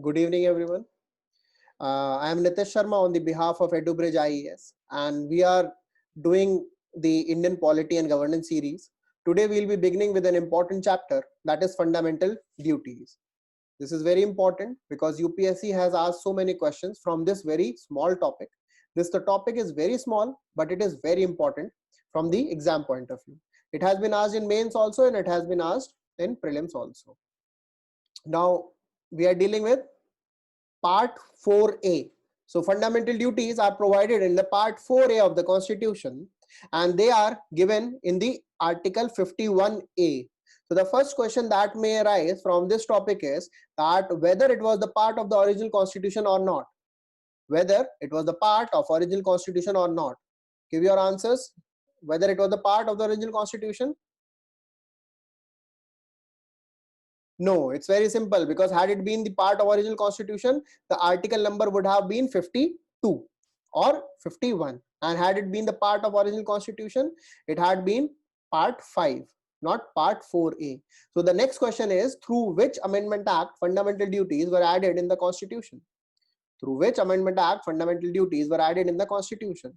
Good evening, everyone. I am Nitesh Sharma on the behalf of EduBridge IES, and we are doing the Indian Polity and Governance series. Today, we will be beginning with an important chapter, that is fundamental duties. This is very important because UPSC has asked so many questions from this very small topic. The topic is very small, but it is very important from the exam point of view. It has been asked in mains also, and it has been asked in prelims also. Now, we are dealing with Part 4A. So fundamental duties are provided in the Part 4A of the Constitution, and they are given in the Article 51A. So the first question that may arise from this topic is that whether it was the part of the original Constitution or not. Whether it was the part of original Constitution or not. Give your answers. Whether it was the part of the original Constitution. No, it's very simple, because had it been the part of original Constitution, the article number would have been 52 or 51, and had it been the part of original Constitution, it had been part 5, not part 4A. So the next question is, through which Amendment Act fundamental duties were added in the Constitution? Through which Amendment Act fundamental duties were added in the Constitution?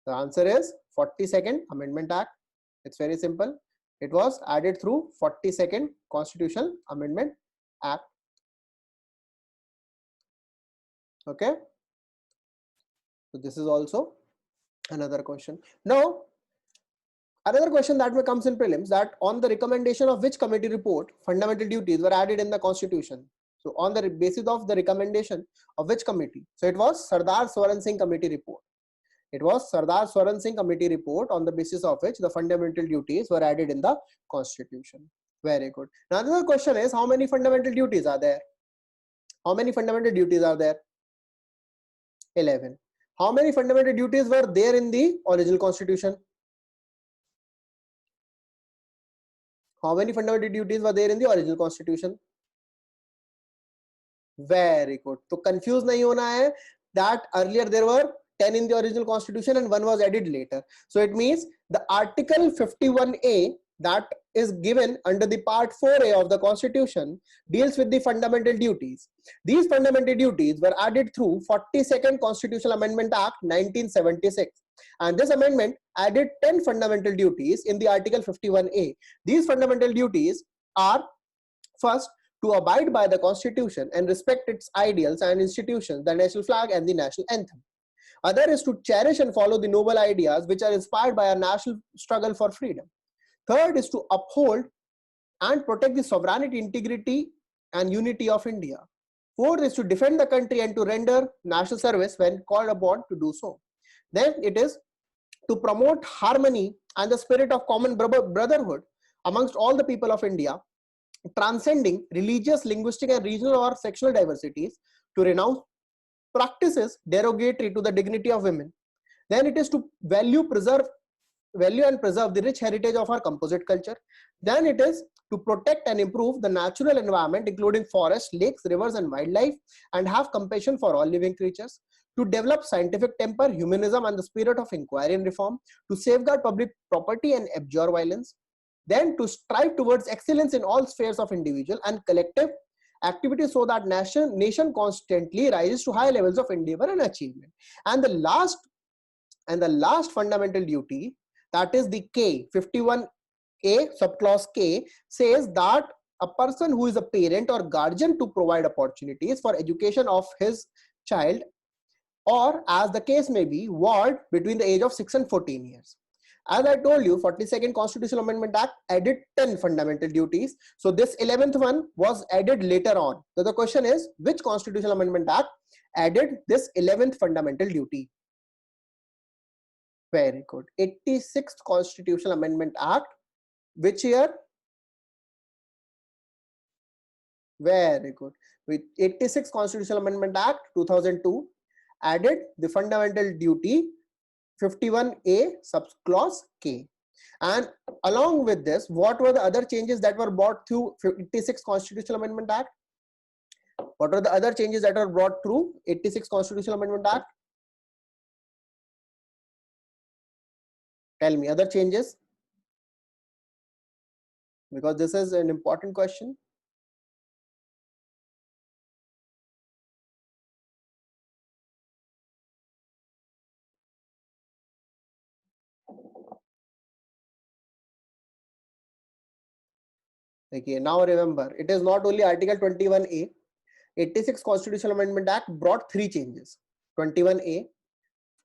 The answer is 42nd Amendment Act. It's very simple. It was added through 42nd Constitutional Amendment Act. Okay. So this is also another question. Now, another question that comes in prelims, that on the recommendation of which committee report fundamental duties were added in the Constitution? So on the basis of the recommendation of which committee? So it was Sardar Swaran Singh committee report. It was Sardar Swaran Singh committee report on the basis of which the fundamental duties were added in the Constitution. Very good. Now another question is, how many fundamental duties are there? How many fundamental duties are there? 11. How many fundamental duties were there in the original Constitution? How many fundamental duties were there in the original Constitution? Very good. So confused nahi hona hai that earlier there were 10 in the original Constitution and one was added later. So it means the Article 51A that is given under the Part 4A of the Constitution deals with the fundamental duties. These fundamental duties were added through 42nd Constitutional Amendment Act 1976. And this amendment added 10 fundamental duties in the Article 51A. These fundamental duties are: first, to abide by the Constitution and respect its ideals and institutions, the national flag and the national anthem. Other is to cherish and follow the noble ideas which are inspired by our national struggle for freedom. Third is to uphold and protect the sovereignty, integrity, and unity of India. Fourth is to defend the country and to render national service when called upon to do so. Then it is to promote harmony and the spirit of common brotherhood amongst all the people of India, transcending religious, linguistic, and regional or sexual diversities, to renounce practices derogatory to the dignity of women. Then it is to value and preserve the rich heritage of our composite culture. Then it is to protect and improve the natural environment, including forests, lakes, rivers, and wildlife, and have compassion for all living creatures. To develop scientific temper, humanism, and the spirit of inquiry and reform. To safeguard public property and abjure violence. Then to strive towards excellence in all spheres of individual and collective activities, so that nation constantly rises to high levels of endeavor and achievement. And the last fundamental duty, that is the K, 51A subclause K, says that a person who is a parent or guardian to provide opportunities for education of his child, or as the case may be, ward between the age of 6 and 14 years. As I told you, 42nd Constitutional Amendment Act added 10 fundamental duties. So this 11th one was added later on. So the question is, which Constitutional Amendment Act added this 11th fundamental duty? Very good. 86th Constitutional Amendment Act. Which year? Very good. With 86th Constitutional Amendment Act 2002 added the fundamental duty 51A subclause K. And along with this, what were the other changes that were brought through 86th Constitutional Amendment Act? What were the other changes that were brought through 86th Constitutional Amendment Act? Tell me, other changes? Because this is an important question. देखिए, now remember, it is not only Article 21A. 86 Constitutional Amendment Act brought 3 changes. 21A,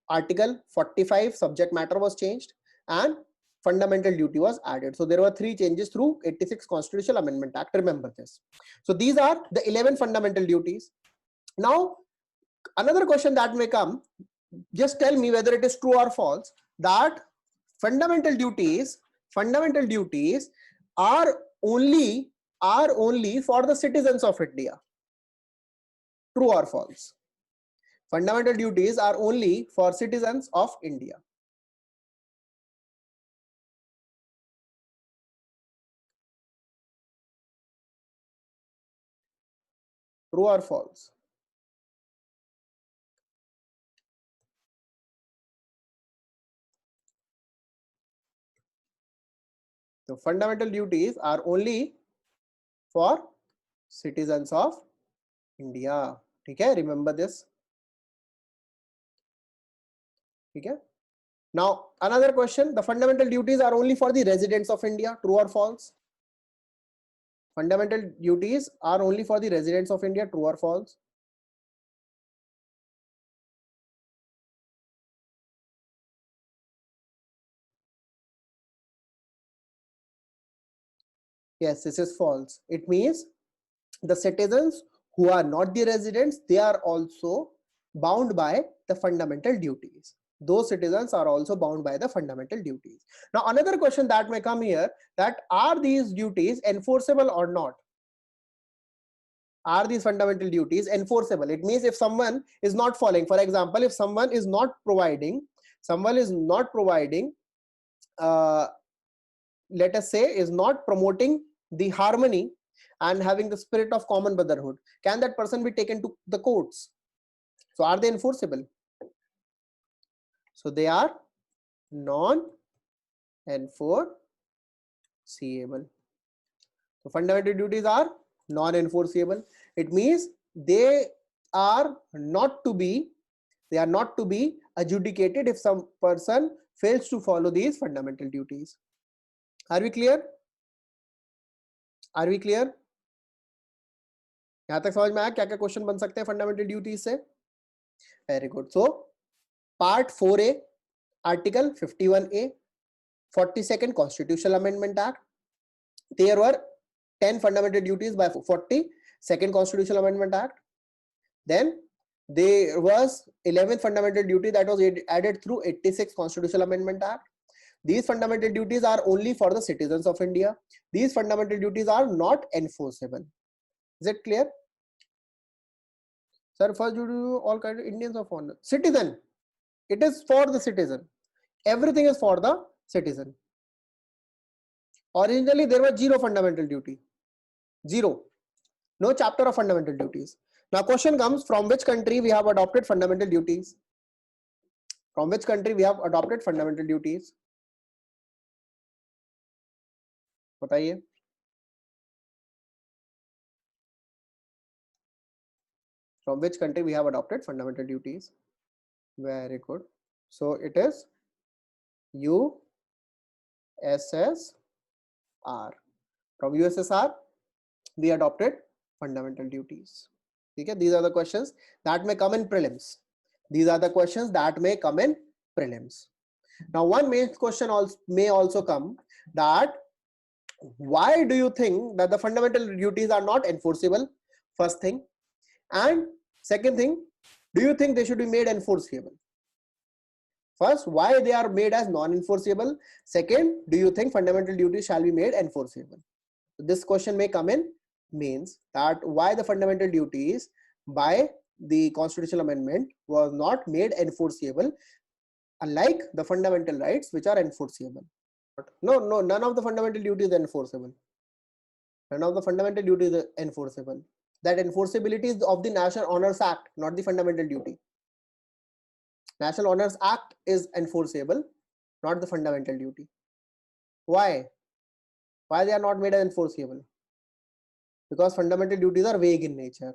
Article 45 subject matter was changed, and fundamental duty was added. So there were 3 changes through 86 Constitutional Amendment Act. Remember this. So these are the 11 fundamental duties. Now, another question that may come, just tell me whether it is true or false that fundamental duties are only for the citizens of India. True or false? Fundamental duties are only for citizens of India. True or false? The fundamental duties are only for citizens of India. Okay, remember this. Okay. Now, another question, the fundamental duties are only for the residents of India. True or false? Fundamental duties are only for the residents of India. True or false? Yes, this is false. It means the citizens who are not the residents, they are also bound by the fundamental duties. Those citizens are also bound by the fundamental duties. Now, another question that may come here, that are these duties enforceable or not? Are these fundamental duties enforceable? It means if someone is not following, for example, if someone is not providing, uh, let us say, is not promoting the harmony and having the spirit of common brotherhood, can that person be taken to the courts? So are they enforceable? So they are non-enforceable. So fundamental duties are non-enforceable. It means they are not to be adjudicated if some person fails to follow these fundamental duties. Are we clear? Are we clear? यहां तक समझ में आया क्या क्या question बन सकते हैं फंडामेंटल ड्यूटीज से? Very good. So part 4A, article 51A, 42nd Constitutional Amendment Act. There were 10 fundamental duties by 42nd Constitutional Amendment Act. Then there was 11th fundamental duty that was added through 86th Constitutional Amendment Act. These fundamental duties are only for the citizens of India. These fundamental duties are not enforceable. Is it clear? Sir, first you do all kinds of Indians of foreign citizen. It is for the citizen. Everything is for the citizen. Originally there was 0 fundamental duty. 0. No chapter of fundamental duties. Now question comes, from which country we have adopted fundamental duties? From which country we have adopted fundamental duties? बताइए. From which country we have adopted fundamental duties? Very good. So it is USSR. From USSR we adopted fundamental duties. Okay, these are the questions that may come in prelims. These are the questions that may come in prelims. Now one main question may also come, that why do you think that the fundamental duties are not enforceable? First thing. And second thing, do you think they should be made enforceable? First, why they are made as non-enforceable? Second, do you think fundamental duties shall be made enforceable? This question may come in mains, that why the fundamental duties by the constitutional amendment was not made enforceable, unlike the fundamental rights which are enforceable. No, none of the fundamental duties are enforceable. None of the fundamental duties are enforceable. That enforceability is of the National Honours Act, not the fundamental duty. National Honours Act is enforceable, not the fundamental duty. Why? Why they are not made as enforceable? Because fundamental duties are vague in nature.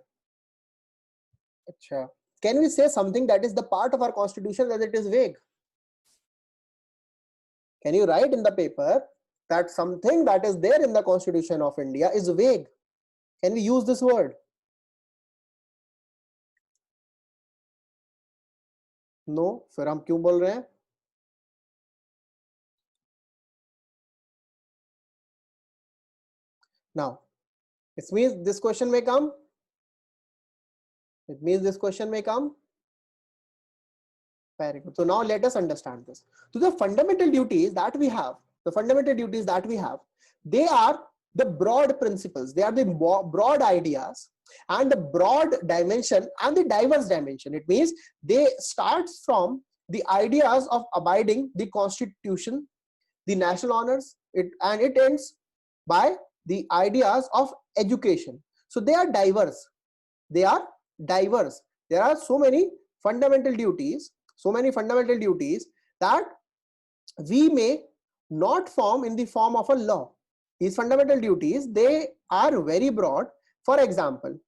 Achha. Can we say something that is the part of our constitution that it is vague? Can you write in the paper that something that is there in the Constitution of India is vague. Can we use this word? No. फिर हम क्यों बोल रहे हैं? Now, it means this question may come. It means this question may come. Very good. So now let us understand this. So the fundamental duties that we have, they are the broad principles. They are the broad ideas and the broad dimension and the diverse dimension. It means they start from the ideas of abiding the Constitution, the national honors, and it ends by the ideas of education. So they are diverse. They are diverse. There are so many fundamental duties that we may not form in the form of a law. These fundamental duties, they are very broad. For example,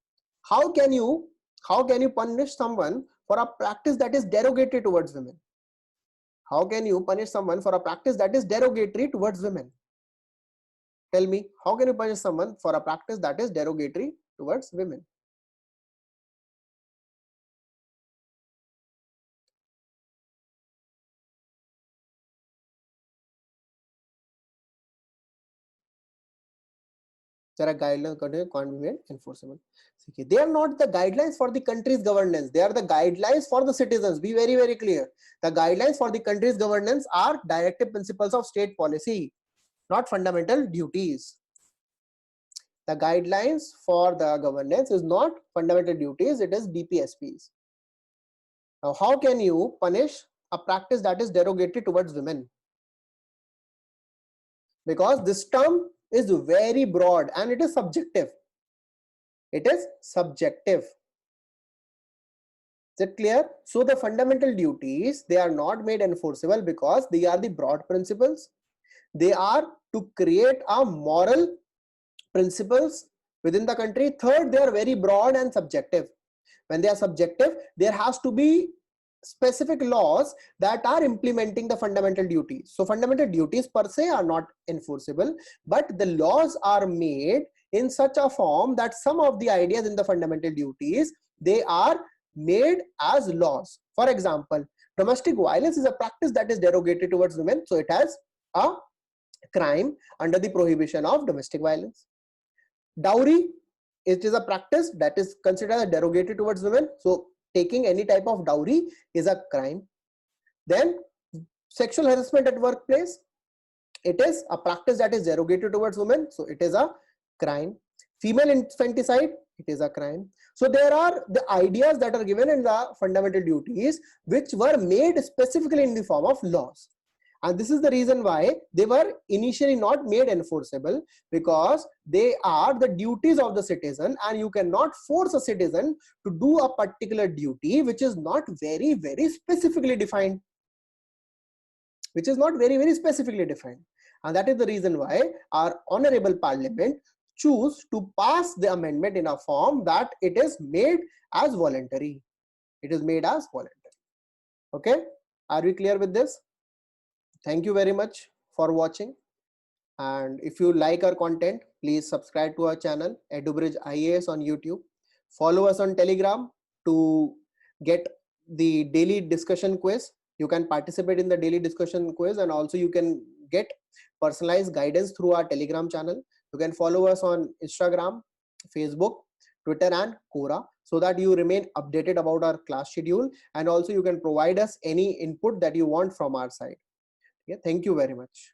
how can you punish someone for a practice that is derogatory towards women? How can you punish someone for a practice that is derogatory towards women? Tell me, how can you punish someone for a practice that is derogatory towards women? There are guidelines can't be made enforceable. They are not the guidelines for the country's governance. They are the guidelines for the citizens. Be very, very clear. The guidelines for the country's governance are directive principles of state policy, not fundamental duties. The guidelines for the governance is not fundamental duties. It is DPSPs. Now, how can you punish a practice that is derogatory towards women? Because this term is very broad and it is subjective. It is subjective. Is it clear? So the fundamental duties, they are not made enforceable because they are the broad principles. They are to create a moral principles within the country. Third, they are very broad and subjective. When they are subjective, there has to be specific laws that are implementing the fundamental duties. So fundamental duties per se are not enforceable, but the laws are made in such a form that some of the ideas in the fundamental duties, they are made as laws. For example, domestic violence is a practice that is derogatory towards women, so it has a crime under the prohibition of domestic violence. Dowry, it is a practice that is considered as derogatory towards women, so taking any type of dowry is a crime. Then sexual harassment at workplace, it is a practice that is derogatory towards women, so it is a crime. Female infanticide, it is a crime. So there are the ideas that are given in the fundamental duties which were made specifically in the form of laws. And this is the reason why they were initially not made enforceable, because they are the duties of the citizen and you cannot force a citizen to do a particular duty which is not very, very specifically defined. And that is the reason why our honorable parliament choose to pass the amendment in a form that it is made as voluntary. Okay, are we clear with this? Thank you very much for watching, and if you like our content, please subscribe to our channel EduBridge IAS on YouTube. Follow us on Telegram to get the daily discussion quiz. You can participate in the daily discussion quiz, and also you can get personalized guidance through our Telegram channel. You can follow us on Instagram, Facebook, Twitter and Quora, so that you remain updated about our class schedule, and also you can provide us any input that you want from our side. Yeah, thank you very much.